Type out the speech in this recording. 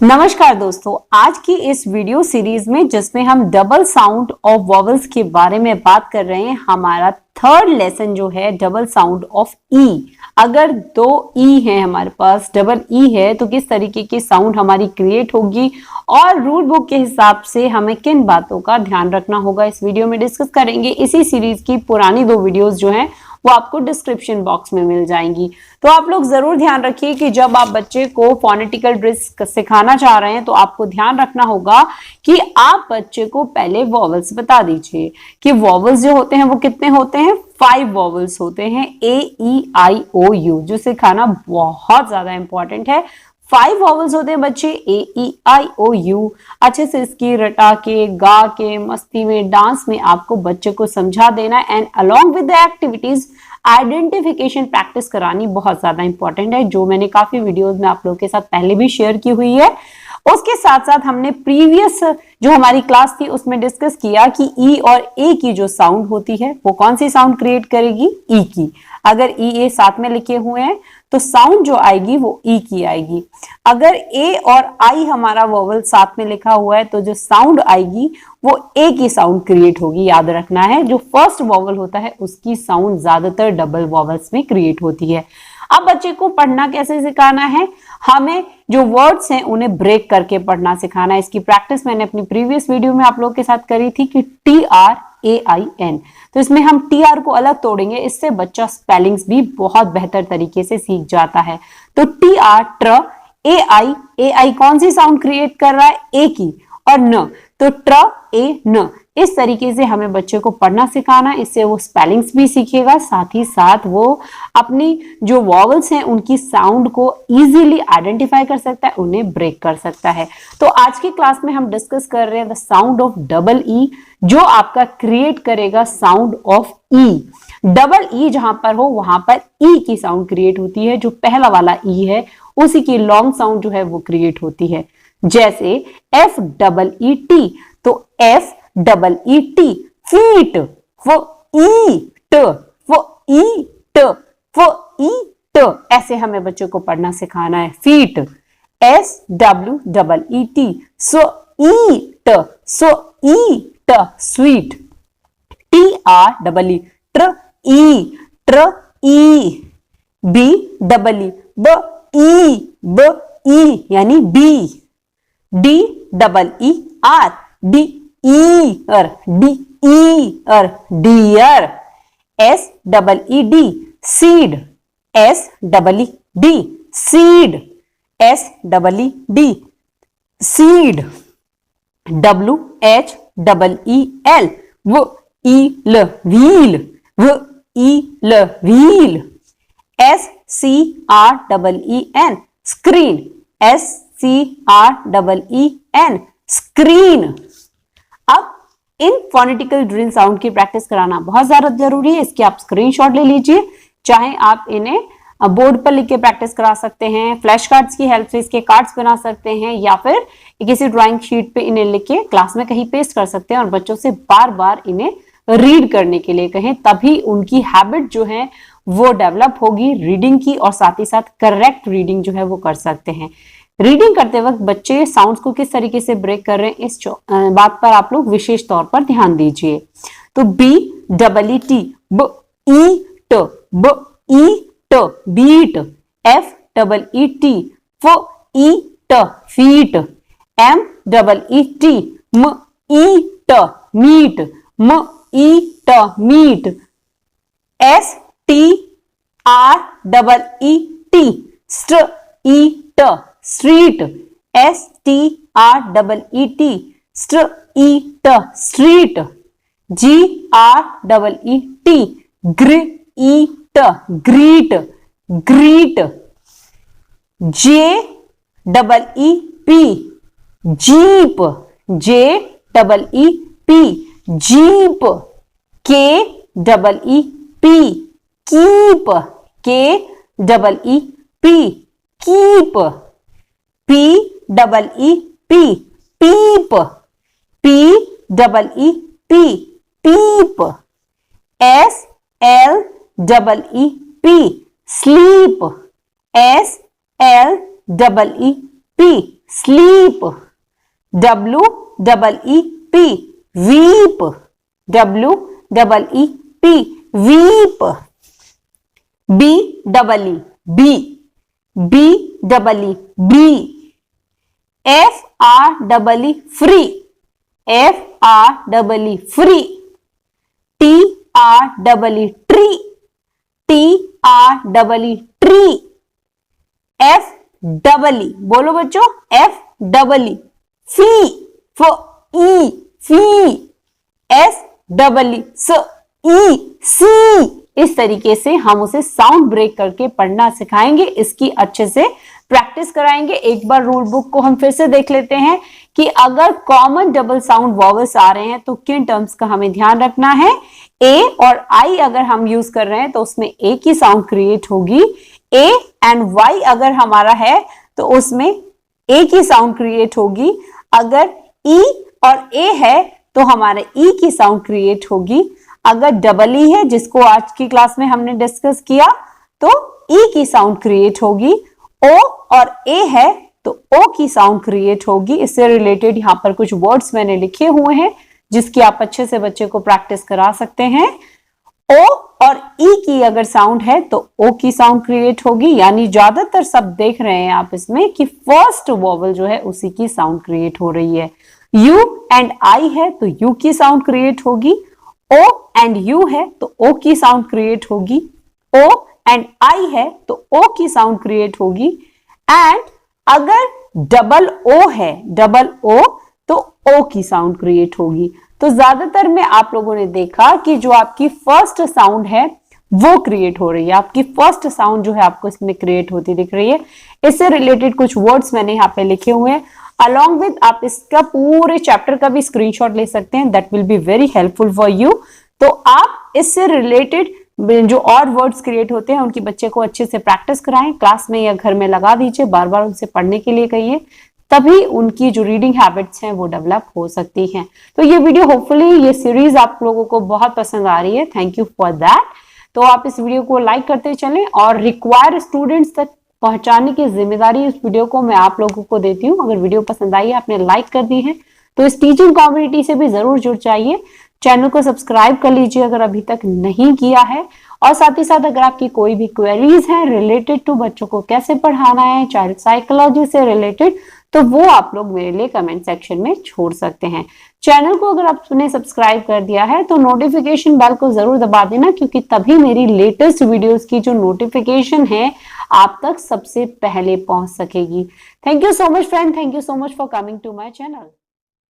नमस्कार दोस्तों, आज की इस वीडियो सीरीज में जिसमें हम डबल साउंड ऑफ वॉवल्स के बारे में बात कर रहे हैं, हमारा थर्ड लेसन जो है डबल साउंड ऑफ ई। अगर दो ई है हमारे पास, डबल ई है, तो किस तरीके की साउंड हमारी क्रिएट होगी और रूल बुक के हिसाब से हमें किन बातों का ध्यान रखना होगा, इस वीडियो में डिस्कस करेंगे। इसी सीरीज की पुरानी दो वीडियोस जो हैं वो आपको डिस्क्रिप्शन बॉक्स में मिल जाएंगी। तो आप लोग जरूर ध्यान रखिए कि जब आप बच्चे को फोनेटिकल ड्रिल्स सिखाना चाह रहे हैं तो आपको ध्यान रखना होगा कि आप बच्चे को पहले वॉवल्स बता दीजिए कि वॉवल्स जो होते हैं वो कितने होते हैं। 5 वॉवल्स होते हैं, A-E-I-O-U, जो सिखाना बहुत ज्यादा इंपॉर्टेंट है। 5 वॉवल्स होते हैं बच्चे, A-E-I-O-U। अच्छे से इसकी रटा के, गा के, मस्ती में, डांस में आपको बच्चे को समझा देना and along with the activities identification practice करानी बहुत ज्यादा इंपॉर्टेंट है, जो मैंने काफी वीडियोस में आप लोगों के साथ पहले भी शेयर की हुई है। उसके साथ साथ हमने प्रीवियस जो हमारी क्लास थी उसमें डिस्कस किया कि ई और ए की जो साउंड होती है वो कौन सी साउंड क्रिएट करेगी, ई की। अगर ई ए साथ में लिखे हुए हैं तो साउंड जो आएगी वो ई की आएगी। अगर ए और आई हमारा वोवल साथ में लिखा हुआ है तो जो साउंड आएगी वो ए की साउंड क्रिएट होगी। याद रखना है, जो फर्स्ट वोवल होता है उसकी साउंड ज्यादातर डबल वोवल्स में क्रिएट होती है। अब बच्चे को पढ़ना कैसे सिखाना है, हमें जो वर्ड्स हैं उन्हें ब्रेक करके पढ़ना सिखाना है। इसकी प्रैक्टिस मैंने अपनी प्रीवियस वीडियो में आप लोगों के साथ करी थी कि TRAIN, तो इसमें हम TR को अलग तोड़ेंगे, इससे बच्चा स्पेलिंग्स भी बहुत बेहतर तरीके से सीख जाता है। तो TR ट्र, AI कौन सी साउंड क्रिएट कर रहा है, ए की, और न तो ट्र ए न। इस तरीके से हमें बच्चे को पढ़ना सिखाना, इससे वो स्पेलिंग्स भी सीखेगा, साथ ही साथ वो अपनी जो वॉवल्स हैं उनकी साउंड को इजीली आइडेंटिफाई कर सकता है, उन्हें ब्रेक कर सकता है। तो आज की क्लास में हम डिस्कस कर रहे हैं the sound of double E, जो आपका क्रिएट करेगा sound of E. Double E जहां पर हो वहां पर ई की साउंड क्रिएट होती है, जो पहला वाला ई है उसी की लॉन्ग साउंड जो है वो क्रिएट होती है। जैसे FEET, तो FEET फीट, वो ईट, वो ईट, वो ईट, ऐसे हमें बच्चों को पढ़ना सिखाना है। Feet, SWEET, so eat, so eat, sweet. TREE, ट्र ई, ट्र ई। BEE, ब ई यानी bee. DEER, DEER, DEER, deer. SEED, seed, SEED, seed, SEED, seed. WHEEL, wheel, wheel, wheel, wheel. SCREEN, screen, SCREEN, screen. अब इन फोनेटिकल ड्रिल साउंड की प्रैक्टिस कराना बहुत ज्यादा जरूरी है। इसके आप स्क्रीनशॉट ले लीजिए, चाहे आप इन्हें बोर्ड पर लिख के प्रैक्टिस करा सकते हैं, फ्लैश कार्ड्स की हेल्प से इसके कार्ड्स बना सकते हैं, या फिर किसी ड्राइंग शीट पे इन्हें लिख के क्लास में कहीं पेस्ट कर सकते हैं और बच्चों से बार बार इन्हें रीड करने के लिए कहें, तभी उनकी हैबिट जो है वो डेवलप होगी रीडिंग की, और साथ ही साथ करेक्ट रीडिंग जो है वो कर सकते हैं। रीडिंग करते वक्त बच्चे साउंड्स को किस तरीके से ब्रेक कर रहे हैं, इस बात पर आप लोग विशेष तौर पर ध्यान दीजिए। तो BEET, ब ईट, ब ईट, बीट। FEET, फ ईट, फीट। MEET, म ईट, मीट, म eat, meet. STREET, street, street. STREET, street, street. GREET, greet, greet, greet. JEEP, jeep, JEEP, jeep. KEEP, keep, KEEP, keep. PEEP, peep, PEEP, peep. SLEEP, sleep, SLEEP, sleep, W double E P, weep, W double E P, weep, B double E B, B double E B, F R double E free, F R double E free, T R double E tree, T R double E tree, F double E, बोलो बच्चों, F double E, फी, फ ई, फी, S double E स, ई, सी। इस तरीके से हम उसे sound break करके पढ़ना सिखाएंगे, इसकी अच्छे से प्रैक्टिस कराएंगे। एक बार रूल बुक को हम फिर से देख लेते हैं कि अगर कॉमन डबल साउंड वॉवल्स आ रहे हैं तो किन टर्म्स का हमें ध्यान रखना है। ए और आई अगर हम यूज कर रहे हैं तो उसमें ए की साउंड क्रिएट होगी, ए एंड वाई अगर हमारा है तो उसमें ए की साउंड क्रिएट होगी, अगर ई और ए है तो हमारे ई की साउंड क्रिएट होगी, अगर डबल ई है जिसको आज की क्लास में हमने डिस्कस किया तो ई की साउंड क्रिएट होगी, ओ और ए है तो ओ की साउंड क्रिएट होगी। इससे रिलेटेड यहाँ पर कुछ वर्ड्स मैंने लिखे हुए हैं जिसकी आप अच्छे से बच्चे को प्रैक्टिस करा सकते हैं। ओ और ई की अगर साउंड है तो ओ की साउंड क्रिएट होगी, यानी ज्यादातर सब देख रहे हैं आप इसमें कि फर्स्ट वॉवल जो है उसी की साउंड क्रिएट हो रही है। यू एंड आई है तो यू की साउंड क्रिएट होगी, ओ एंड यू है तो ओ की साउंड क्रिएट होगी, ओ एंड आई है तो ओ की साउंड क्रिएट होगी, एंड अगर डबल ओ है, डबल ओ तो ओ की साउंड क्रिएट होगी। तो ज्यादातर में आप लोगों ने देखा कि जो आपकी फर्स्ट साउंड है वो क्रिएट हो रही है, आपकी फर्स्ट साउंड जो है आपको इसमें क्रिएट होती दिख रही है। इससे रिलेटेड कुछ वर्ड्स मैंने यहाँ पे लिखे हुए हैं, अलॉन्ग विद आप इसका पूरे चैप्टर का भी स्क्रीनशॉट ले सकते हैं, that will be very helpful for you. तो आप इससे रिलेटेड जो और वर्ड्स क्रिएट होते हैं उनकी बच्चे को अच्छे से प्रैक्टिस कराएं, क्लास में या घर में लगा दीजिए, बार बार उनसे पढ़ने के लिए कहिए, तभी उनकी जो रीडिंग हैबिट्स हैं वो डेवलप हो सकती हैं। तो ये वीडियो होपफुली, ये सीरीज आप लोगों को बहुत पसंद आ रही है, थैंक यू फॉर दैट। तो आप इस वीडियो को लाइक करते चलें और रिक्वायर्ड स्टूडेंट्स तक पहुंचाने की जिम्मेदारी इस वीडियो को मैं आप लोगों को देती हूँ। अगर वीडियो पसंद आई, आपने लाइक कर दी है तो इस टीचिंग कम्युनिटी से भी जरूर जुड़ जाइए। चैनल को सब्सक्राइब कर लीजिए अगर अभी तक नहीं किया है, और साथ ही साथ अगर आपकी कोई भी क्वेरीज हैं रिलेटेड टू बच्चों को कैसे पढ़ाना है, चाइल्ड साइकोलॉजी से रिलेटेड, तो वो आप लोग मेरे लिए कमेंट सेक्शन में छोड़ सकते हैं। चैनल को अगर आपने सब्सक्राइब कर दिया है तो नोटिफिकेशन बेल को जरूर दबा देना, क्योंकि तभी मेरी लेटेस्ट वीडियोस की जो नोटिफिकेशन है आप तक सबसे पहले पहुंच सकेगी। Thank you so much friend, thank you so much for coming to my channel.